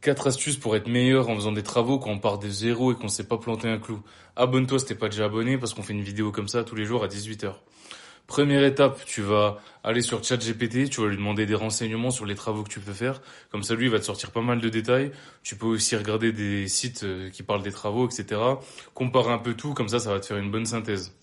4 astuces pour être meilleur en faisant des travaux quand on part de zéro et qu'on sait pas planter un clou. Abonne-toi si t'es pas déjà abonné parce qu'on fait une vidéo comme ça tous les jours à 18h. Première étape, tu vas aller sur ChatGPT, tu vas lui demander des renseignements sur les travaux que tu peux faire. Comme ça, lui, il va te sortir pas mal de détails. Tu peux aussi regarder des sites qui parlent des travaux, etc. Comparer un peu tout, comme ça va te faire une bonne synthèse.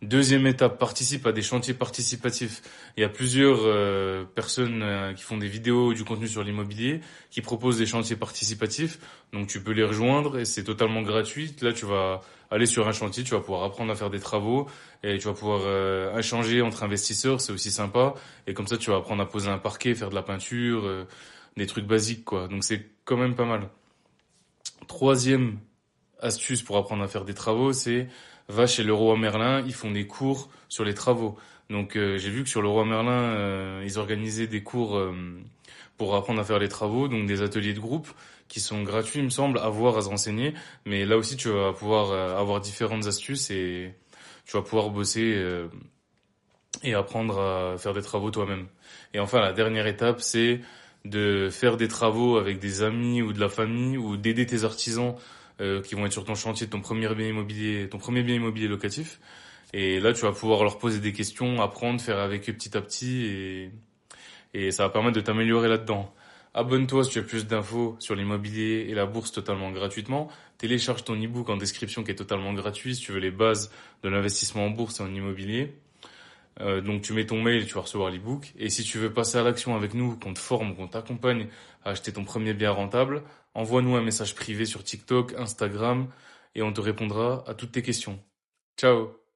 Deuxième étape, participe à des chantiers participatifs. Il y a plusieurs personnes qui font des vidéos ou du contenu sur l'immobilier, qui proposent des chantiers participatifs. Donc tu peux les rejoindre et c'est totalement gratuit. Là, tu vas aller sur un chantier, tu vas pouvoir apprendre à faire des travaux et tu vas pouvoir échanger entre investisseurs, c'est aussi sympa. Et comme ça, tu vas apprendre à poser un parquet, faire de la peinture, des trucs basiques, quoi. Donc c'est quand même pas mal. Troisième astuce pour apprendre à faire des travaux, c'est va chez Leroy Merlin, ils font des cours sur les travaux. Donc j'ai vu que sur Leroy Merlin, ils organisaient des cours pour apprendre à faire les travaux, donc des ateliers de groupe qui sont gratuits, il me semble, à voir, à se renseigner. Mais là aussi, tu vas pouvoir avoir différentes astuces et tu vas pouvoir bosser et apprendre à faire des travaux toi-même. Et enfin, la dernière étape, c'est de faire des travaux avec des amis ou de la famille ou d'aider tes artisans qui vont être sur ton chantier de ton premier bien immobilier locatif. Et là, tu vas pouvoir leur poser des questions, apprendre, faire avec eux petit à petit et ça va permettre de t'améliorer là-dedans. Abonne-toi si tu as plus d'infos sur l'immobilier et la bourse totalement gratuitement. Télécharge ton e-book en description qui est totalement gratuit si tu veux les bases de l'investissement en bourse et en immobilier. Donc tu mets ton mail et tu vas recevoir l'ebook. Et si tu veux passer à l'action avec nous, qu'on te forme, qu'on t'accompagne à acheter ton premier bien rentable, envoie-nous un message privé sur TikTok, Instagram, et on te répondra à toutes tes questions. Ciao!